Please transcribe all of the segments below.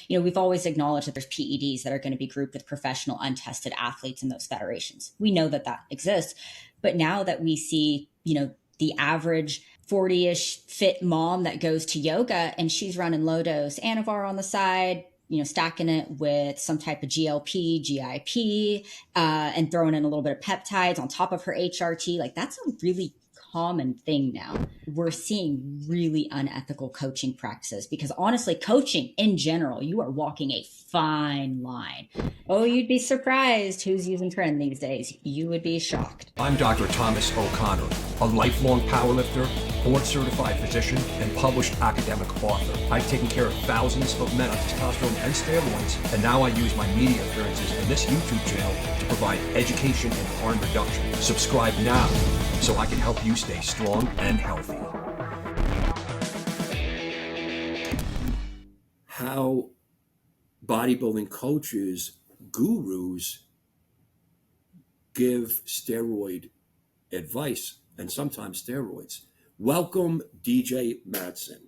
we've always acknowledged that there's PEDs that are going to be grouped with professional untested athletes in those federations. We know that that exists. But now that we see, the average 40-ish fit mom that goes to yoga and she's running low dose Anavar on the side, stacking it with some type of GLP, GIP, and throwing in a little bit of peptides on top of her HRT. Like, that's a really common thing now. We're seeing really unethical coaching practices because honestly, coaching in general, you are walking a fine line. Oh, you'd be surprised who's using trend these days. You would be shocked. I'm Dr. Thomas O'Connor, a lifelong powerlifter, board-certified physician, and published academic author. I've taken care of thousands of men on testosterone and steroids, and now I use my media appearances in this YouTube channel to provide education and harm reduction. Subscribe now so I can help you stay strong and healthy. How bodybuilding coaches, gurus, give steroid advice and sometimes steroids. Welcome, DJ Madson.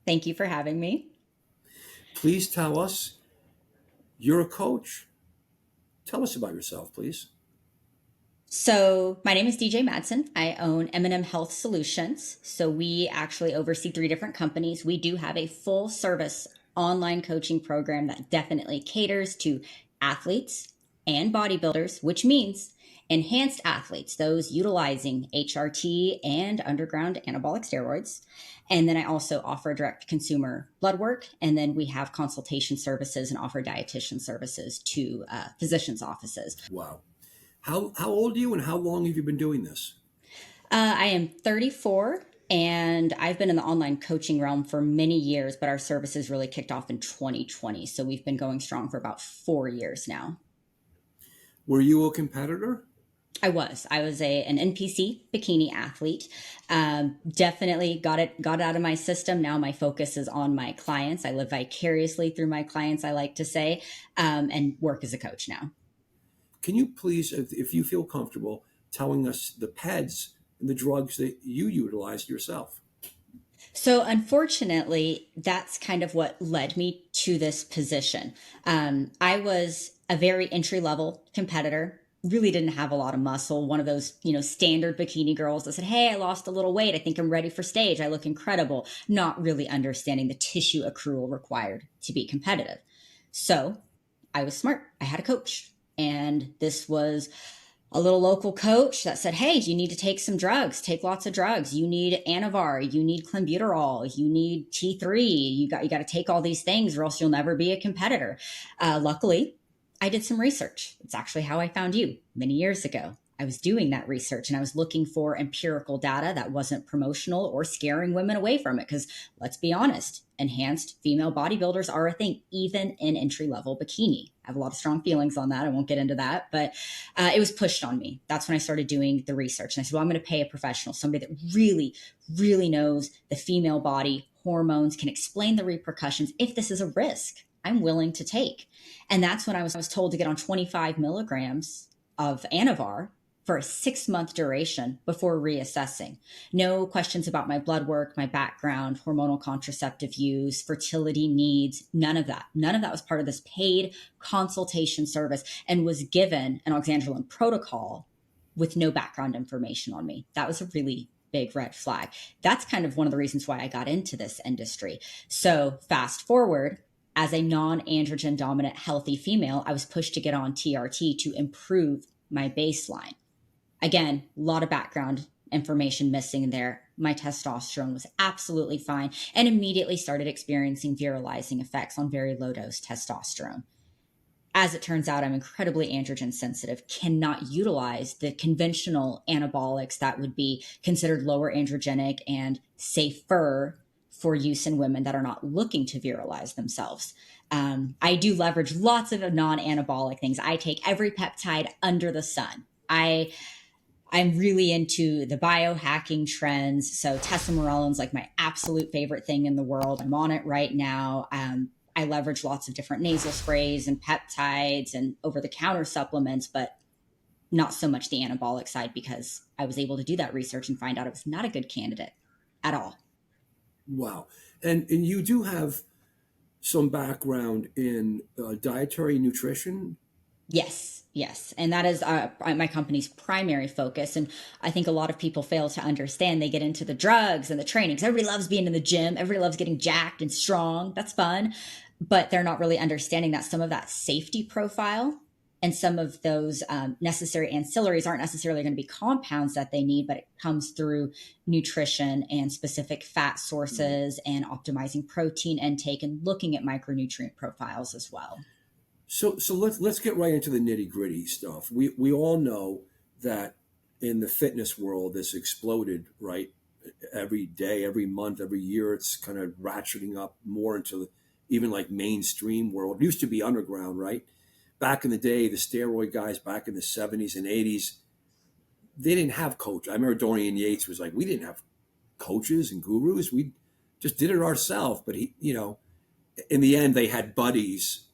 Thank you for having me. Please tell us, you're a coach. Tell us about yourself, please. So my name is DJ Madson. I own M&M Health Solutions. So we actually oversee 3 different companies. We do have a full service online coaching program that definitely caters to athletes and bodybuilders, which means enhanced athletes, those utilizing HRT and underground anabolic steroids. And then I also offer direct consumer blood work. And then we have consultation services and offer dietitian services to physicians' offices. Wow. How old are you and how long have you been doing this? I am 34 and I've been in the online coaching realm for many years, but our services really kicked off in 2020. So we've been going strong for about 4 years now. Were you a competitor? I was an NPC Bikini athlete. Definitely got it out of my system. Now my focus is on my clients. I live vicariously through my clients, I like to say, and work as a coach now. Can you please, if you feel comfortable, telling us the PEDs and the drugs that you utilized yourself? So unfortunately, that's kind of what led me to this position. I was a very entry-level competitor, really didn't have a lot of muscle. One of those, standard bikini girls that said, hey, I lost a little weight. I think I'm ready for stage. I look incredible. Not really understanding the tissue accrual required to be competitive. So I was smart. I had a coach. And this was a little local coach that said, hey, you need to take some drugs, take lots of drugs. You need Anavar, you need clenbuterol, you need T3. You got to take all these things or else you'll never be a competitor. Luckily, I did some research. It's actually how I found you many years ago. I was doing that research and I was looking for empirical data that wasn't promotional or scaring women away from it. Because let's be honest, enhanced female bodybuilders are a thing, even in entry-level bikini. I have a lot of strong feelings on that. I won't get into that, but it was pushed on me. That's when I started doing the research. And I said, well, I'm going to pay a professional, somebody that really, really knows the female body, hormones, can explain the repercussions. If this is a risk I'm willing to take. And that's when I was told to get on 25 milligrams of Anavar for a 6-month duration before reassessing. No questions about my blood work, my background, hormonal contraceptive use, fertility needs, none of that. None of that was part of this paid consultation service and was given an oxandrolone protocol with no background information on me. That was a really big red flag. That's kind of one of the reasons why I got into this industry. So fast forward, as a non-androgen dominant healthy female, I was pushed to get on TRT to improve my baseline. Again, a lot of background information missing there. My testosterone was absolutely fine and immediately started experiencing virilizing effects on very low dose testosterone. As it turns out, I'm incredibly androgen sensitive, cannot utilize the conventional anabolics that would be considered lower androgenic and safer for use in women that are not looking to virilize themselves. I do leverage lots of non-anabolic things. I take every peptide under the sun. I'm really into the biohacking trends. So testosterone is like my absolute favorite thing in the world. I'm on it right now. I leverage lots of different nasal sprays and peptides and over-the-counter supplements, but not so much the anabolic side because I was able to do that research and find out it was not a good candidate at all. Wow. And you do have some background in dietary nutrition. Yes, yes. And that is my company's primary focus. And I think a lot of people fail to understand. They get into the drugs and the training, 'cause everybody loves being in the gym. Everybody loves getting jacked and strong. That's fun. But they're not really understanding that some of that safety profile and some of those necessary ancillaries aren't necessarily going to be compounds that they need, but it comes through nutrition and specific fat sources and optimizing protein intake and looking at micronutrient profiles as well. So let's get right into the nitty gritty stuff. We all know that in the fitness world, this exploded, right? Every day, every month, every year, it's kind of ratcheting up more into even like mainstream world. It used to be underground, right? Back in the day, the steroid guys back in the 70s and 80s, they didn't have coach. I remember Dorian Yates was like, we didn't have coaches and gurus. We just did it ourselves. But he, in the end, they had buddies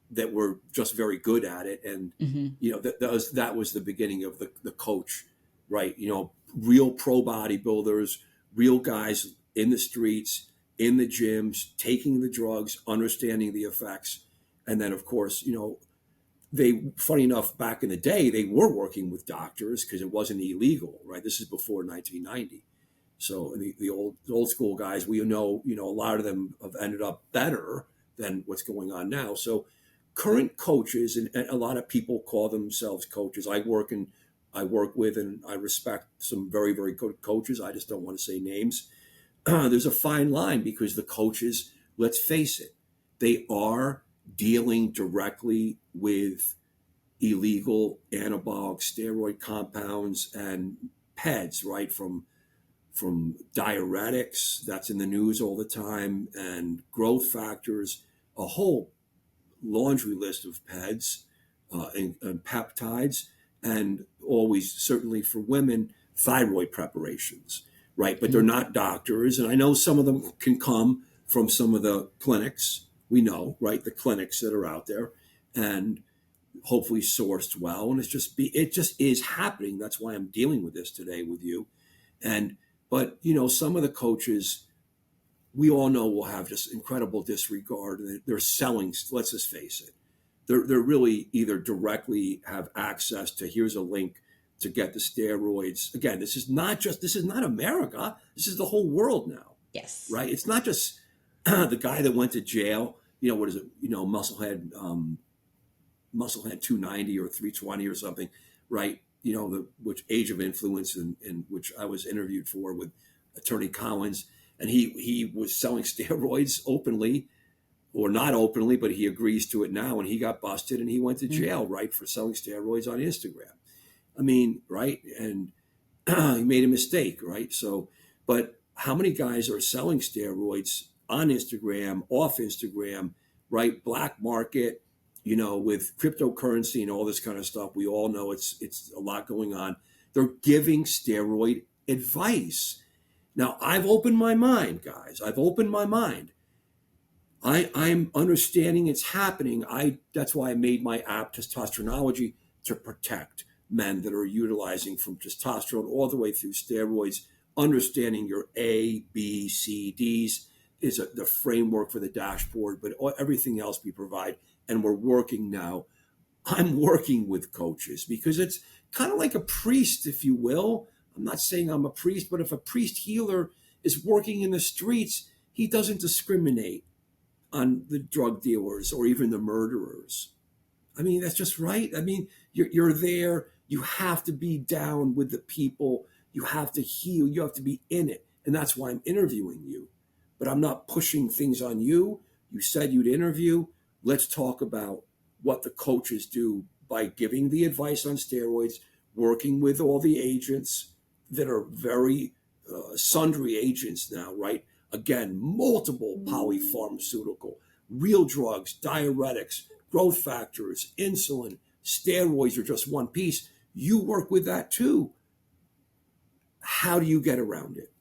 that were just very good at it, and Hmm. that was the beginning of the coach, right? Real pro bodybuilders, real guys in the streets, in the gyms, taking the drugs, understanding the effects, and then of course, they, funny enough, back in the day, they were working with doctors because it wasn't illegal, right? This is before 1990. So the old school guys, we know, a lot of them have ended up better than what's going on now. So current coaches, and a lot of people call themselves coaches. I work with, and I respect some very, very good coaches. I just don't want to say names. There's a fine line because the coaches, let's face it, they are dealing directly with illegal anabolic steroid compounds and PEDs, right? From diuretics, that's in the news all the time, and growth factors, a whole laundry list of PEDs and peptides, and always, certainly for women, thyroid preparations, right? But they're not doctors. And I know some of them can come from some of the clinics, we know, right? The clinics that are out there, and hopefully sourced well. And it just is happening. That's why I'm dealing with this today with you. But some of the coaches, we all know, will have just incredible disregard. And they're selling, let's just face it. They're really either directly have access to, here's a link to get the steroids. Again, this is not America. This is the whole world now, Yes. right? It's not just the guy that went to jail, what is it? Musclehead 290 or 320 or something, right? Which Age of Influence, and which I was interviewed for with Attorney Collins, and he was selling steroids openly, or not openly, but he agrees to it now, and he got busted and he went to jail, right, for selling steroids on Instagram. I mean, right, and he made a mistake, right? So, but how many guys are selling steroids on Instagram, off Instagram, right? Black market, with cryptocurrency and all this kind of stuff. We all know it's a lot going on. They're giving steroid advice. Now, I've opened my mind, guys. I've opened my mind. I'm understanding it's happening. That's why I made my app, Testosteronology, to protect men that are utilizing from testosterone all the way through steroids. Understanding your A, B, C, Ds is the framework for the dashboard, but everything else we provide. And we're working now. I'm working with coaches because it's kind of like a priest, if you will. I'm not saying I'm a priest, but if a priest healer is working in the streets, he doesn't discriminate on the drug dealers or even the murderers. I mean, that's just right. I mean, you're there. You have to be down with the people. You have to heal. You have to be in it. And that's why I'm interviewing you. But I'm not pushing things on you. You said you'd interview. Let's talk about what the coaches do by giving the advice on steroids, working with all the agents that are very sundry agents now, right? Again, multiple polypharmaceutical, real drugs, diuretics, growth factors, insulin, steroids are just one piece. You work with that too. How do you get around it?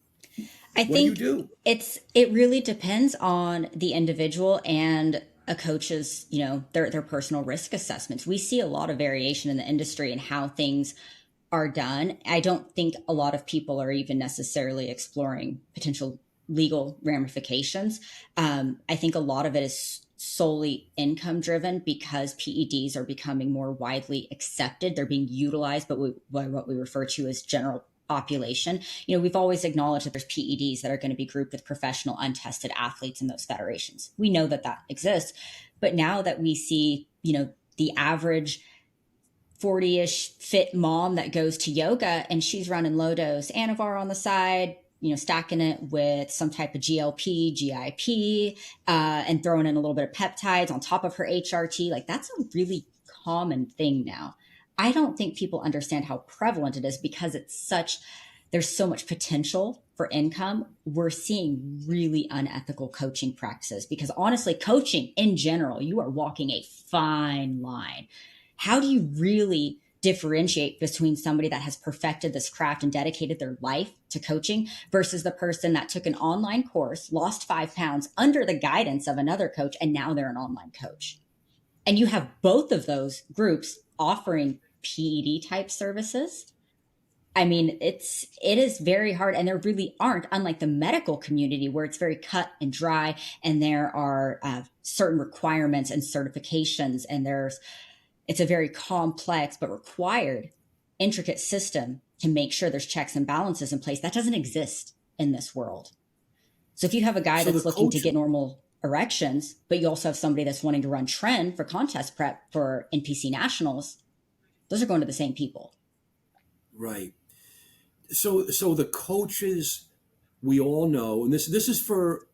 I What do you think do? it really depends on the individual and a coach's, their personal risk assessments. We see a lot of variation in the industry and how things are done. I don't think a lot of people are even necessarily exploring potential legal ramifications. I think a lot of it is solely income driven because PEDs are becoming more widely accepted. They're being utilized, but by what we refer to as general population. We've always acknowledged that there's PEDs that are going to be grouped with professional untested athletes in those federations. We know that that exists, but now that we see, the average 40-ish fit mom that goes to yoga and she's running low dose Anavar on the side, stacking it with some type of GLP, GIP, and throwing in a little bit of peptides on top of her HRT. Like, that's a really common thing now. I don't think people understand how prevalent it is because there's so much potential for income. We're seeing really unethical coaching practices because honestly, coaching in general, you are walking a fine line. How do you really differentiate between somebody that has perfected this craft and dedicated their life to coaching versus the person that took an online course, lost 5 pounds under the guidance of another coach, and now they're an online coach? And you have both of those groups offering PED type services. I mean, it is very hard, and there really aren't, unlike the medical community where it's very cut and dry, and there are certain requirements and certifications, and it's a very complex but required, intricate system to make sure there's checks and balances in place. That doesn't exist in this world. So if you have a guy that's looking to get normal erections, but you also have somebody that's wanting to run trend for contest prep for NPC nationals, those are going to the same people. Right. So the coaches, we all know, and this is for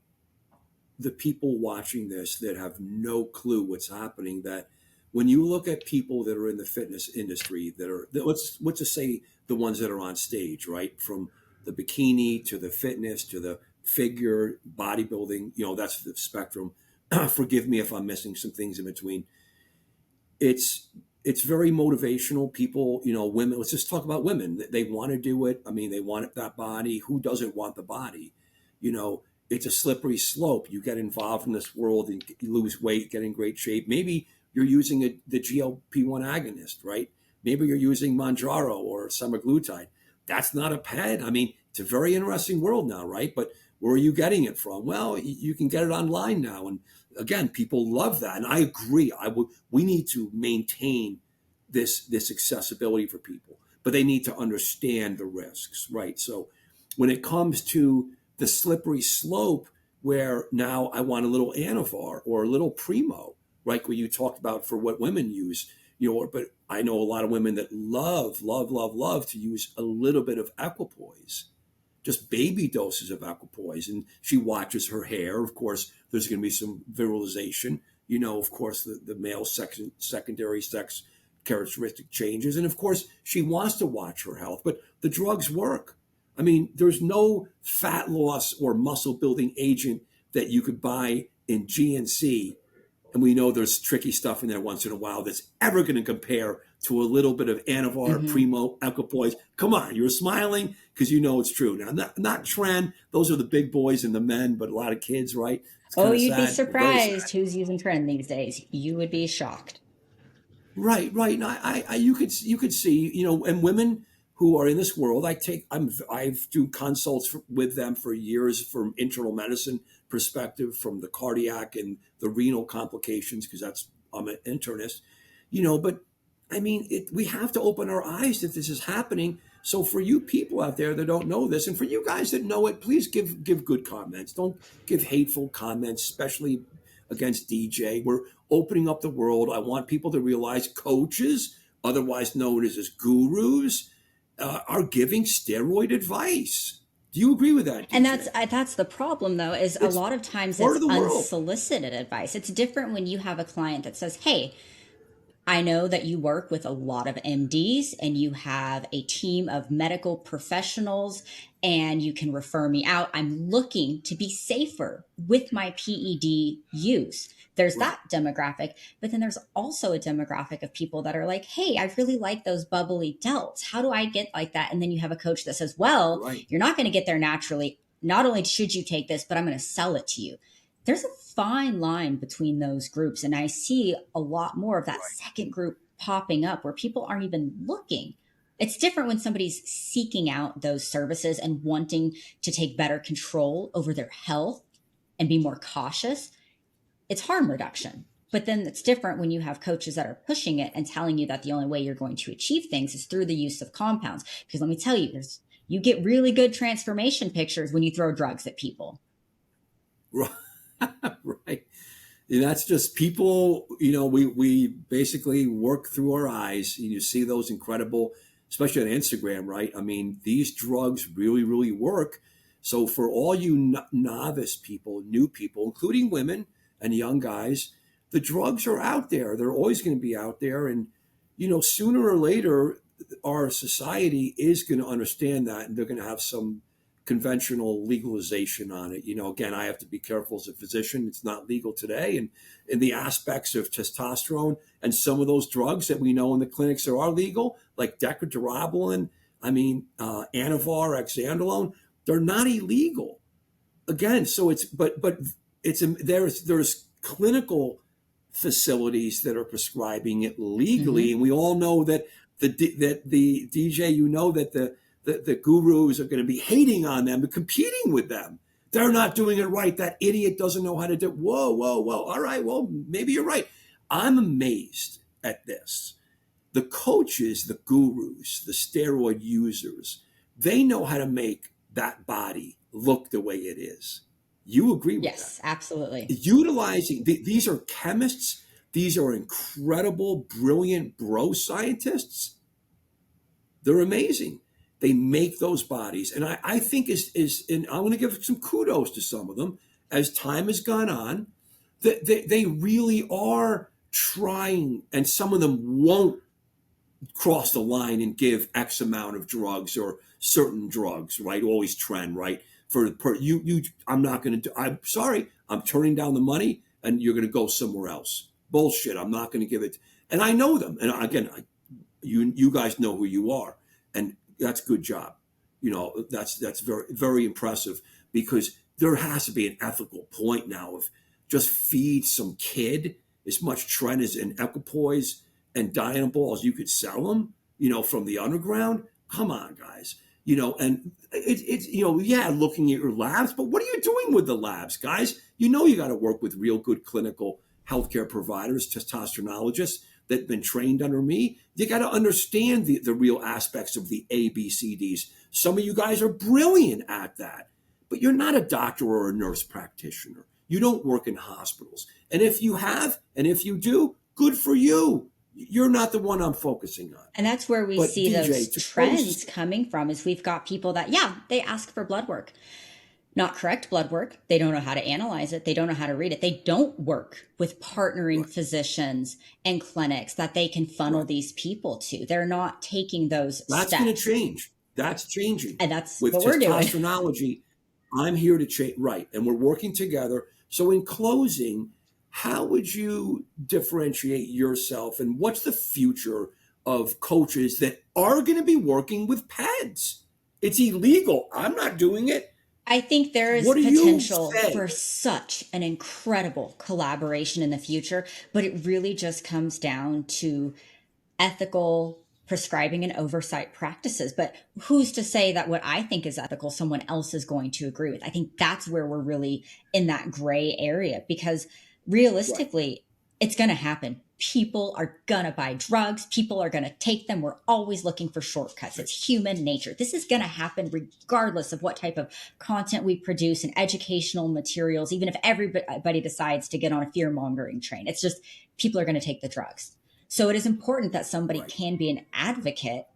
the people watching this that have no clue what's happening, that when you look at people that are in the fitness industry let's just say the ones that are on stage, right? From the bikini to the fitness to the figure bodybuilding, that's the spectrum. Forgive me if I'm missing some things in between. It's very motivational. People, women, let's just talk about women. They want to do it. I mean, they want that body. Who doesn't want the body? It's a slippery slope. You get involved in this world and you lose weight, get in great shape. Maybe you're using the GLP-1 agonist, right? Maybe you're using Mounjaro or semaglutide. That's not a PED. I mean, it's a very interesting world now, right? But where are you getting it from? Well, you can get it online now. And again, people love that. And I agree. We need to maintain this accessibility for people, but they need to understand the risks, right? So when it comes to the slippery slope where now I want a little Anavar or a little Primo, right? What you talked about for what women use, but I know a lot of women that love to use a little bit of equipoise, just baby doses of equipoise. And she watches her hair. Of course, there's going to be some virilization, of course, the male secondary sex characteristic changes. And of course, she wants to watch her health, but the drugs work. I mean, there's no fat loss or muscle building agent that you could buy in GNC. And we know there's tricky stuff in there once in a while that's ever going to compare to a little bit of Anavar, Primo, equipoise. Come on, you're smiling because it's true. Now, not trend. Those are the big boys and the men, but a lot of kids, right? You'd be surprised who's using trend these days. You would be shocked. Right. And you could see, and women who are in this world, I've do consults with them for years from internal medicine perspective, from the cardiac and the renal complications, because I'm an internist, but I mean, we have to open our eyes that this is happening. So for you people out there that don't know this, and for you guys that know it, please give good comments. Don't give hateful comments, especially against DJ. We're opening up the world. I want people to realize coaches, otherwise known as gurus, are giving steroid advice. Do you agree with that, DJ? And that's the problem, though, is a lot of times it's unsolicited advice. It's different when you have a client that says, hey, I know that you work with a lot of MDs and you have a team of medical professionals and you can refer me out. I'm looking to be safer with my PED use. There's that demographic, but then there's also a demographic of people that are like, hey, I really like those bubbly delts. How do I get like that? And then you have a coach that says, well, you're not going to get there naturally. Not only should you take this, but I'm going to sell it to you. There's a fine line between those groups. And I see a lot more of that second group popping up where people aren't even looking It's different when somebody's seeking out those services and wanting to take better control over their health and be more cautious. It's harm reduction. But then it's different when you have coaches that are pushing it and telling you that the only way you're going to achieve things is through the use of compounds. Because let me tell you, you get really good transformation pictures when you throw drugs at people. Right. And that's just people, we basically work through our eyes, and you see those incredible, especially on Instagram, right? I mean, these drugs really, really work. So for all you novice people, new people, including women and young guys, the drugs are out there. They're always going to be out there. And, sooner or later, our society is going to understand that, and they're going to have some conventional legalization on it. Again, I have to be careful as a physician. It's not legal today. And in the aspects of testosterone and some of those drugs that we know in the clinics that are legal, like decadurabolin, Anavar, Oxandrolone, they're not illegal. Again, so there's clinical facilities that are prescribing it legally. And we all know that the DJ, that the gurus are going to be hating on them and competing with them. They're not doing it right. That idiot doesn't know how to do it. Whoa. All right, well, maybe you're right. I'm amazed at this. The coaches, the gurus, the steroid users, they know how to make that body look the way it is. You agree with that? Yes, absolutely. Utilizing, these are chemists. These are incredible, brilliant bro scientists. They're amazing. They make those bodies. And I think and I want to give some kudos to some of them as time has gone on, that they really are trying, and some of them won't cross the line and give X amount of drugs or certain drugs, right? Always trend, right? I'm not going to do, I'm sorry, I'm turning down the money and you're going to go somewhere else. Bullshit. I'm not going to give it. And I know them. And again, you guys know who you are. And that's a good job. That's very, very impressive, because there has to be an ethical point now of just feed some kid as much tren as in equipoise and Dianabol as you could sell them, from the underground. Come on, guys. And it's looking at your labs, but what are you doing with the labs, guys? You got to work with real good clinical healthcare providers, testosteronologists that have been trained under me. You got to understand the real aspects of the ABCDs. Some of you guys are brilliant at that, but you're not a doctor or a nurse practitioner. You don't work in hospitals. And if you do, good for you. You're not the one I'm focusing on. And that's where we see those trends coming from, is we've got people that, they ask for blood work. Not correct blood work. They don't know how to analyze it. They don't know how to read it. They don't work with partnering physicians and clinics that they can funnel these people to. They're not taking those steps. That's going to change. That's changing. And that's with what we're doing. Testosteronology, I'm here to change. Right. And we're working together. So in closing, how would you differentiate yourself, and what's the future of coaches that are going to be working with PEDs? It's illegal. I'm not doing it. I think there is potential for such an incredible collaboration in the future, but it really just comes down to ethical prescribing and oversight practices. But who's to say that what I think is ethical, someone else is going to agree with? I think that's where we're really in that gray area, because realistically, it's going to happen. People are going to buy drugs. People are going to take them. We're always looking for shortcuts. It's human nature. This is going to happen regardless of what type of content we produce and educational materials, even if everybody decides to get on a fear-mongering train. It's just people are going to take the drugs. So it is important that somebody can be an advocate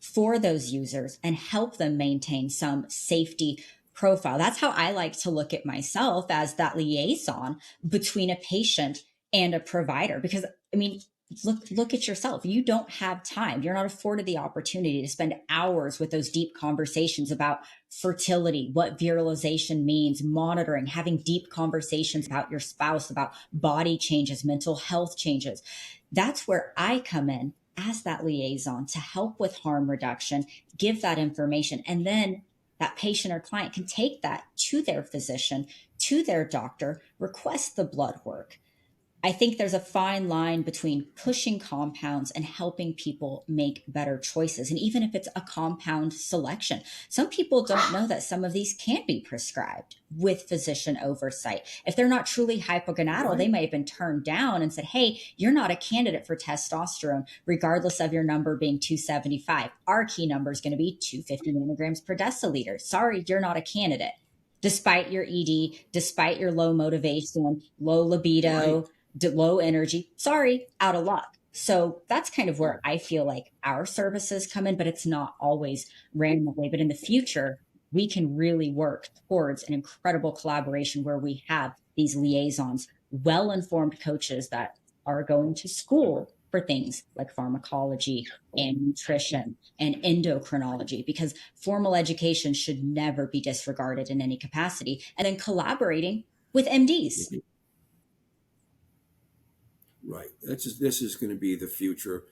for those users and help them maintain some safety profile. That's how I like to look at myself, as that liaison between a patient and a provider. Because look at yourself. You don't have time. You're not afforded the opportunity to spend hours with those deep conversations about fertility, what virilization means, monitoring, having deep conversations about your spouse, about body changes, mental health changes. That's where I come in as that liaison to help with harm reduction, give that information, and then that patient or client can take that to their physician, to their doctor, request the blood work. I think there's a fine line between pushing compounds and helping people make better choices. And even if it's a compound selection, some people don't know that some of these can't be prescribed with physician oversight. If they're not truly hypogonadal, they Right. may have been turned down and said, hey, you're not a candidate for testosterone, regardless of your number being 275. Our key number is going to be 250 nanograms per deciliter. Sorry, you're not a candidate. Despite your ED, despite your low motivation, low Right. libido, low energy, sorry, out of luck. So that's kind of where I feel like our services come in, but it's not always ran that way. But in the future, we can really work towards an incredible collaboration where we have these liaisons, well informed coaches that are going to school for things like pharmacology and nutrition and endocrinology, because formal education should never be disregarded in any capacity. And then collaborating with MDs. Right. This is going to be the future.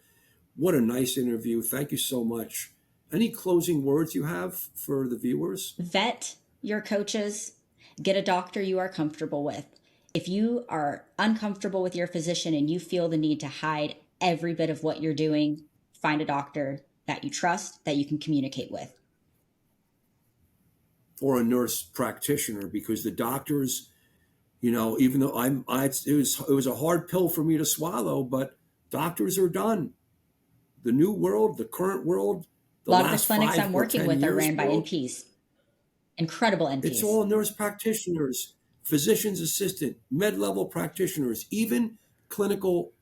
What a nice interview. Thank you so much. Any closing words you have for the viewers? Vet your coaches, get a doctor you are comfortable with. If you are uncomfortable with your physician and you feel the need to hide every bit of what you're doing, find a doctor that you trust, that you can communicate with. Or a nurse practitioner, because the doctors, even though it was a hard pill for me to swallow, but doctors are done. The new world, the current world, A the lot of the last clinics I'm five or working 10 with are years ran by world, NPs, incredible it's NPs. all nurse practitioners, physician's assistant, med-level practitioners, even clinical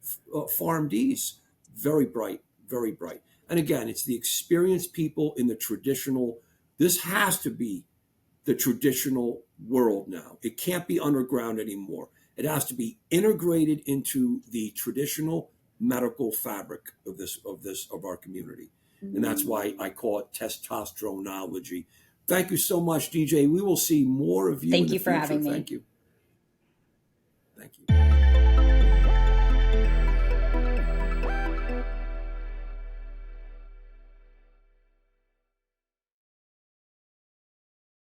PharmDs. Very bright, very bright. And again, it's the experienced people in the traditional. This has to be the traditional world now. It can't be underground anymore. It has to be integrated into the traditional medical fabric of our community. And that's why I call it testosteronology. Thank you so much, DJ. We will see more of you in Thank the you for future. having me. Thank you. Thank you.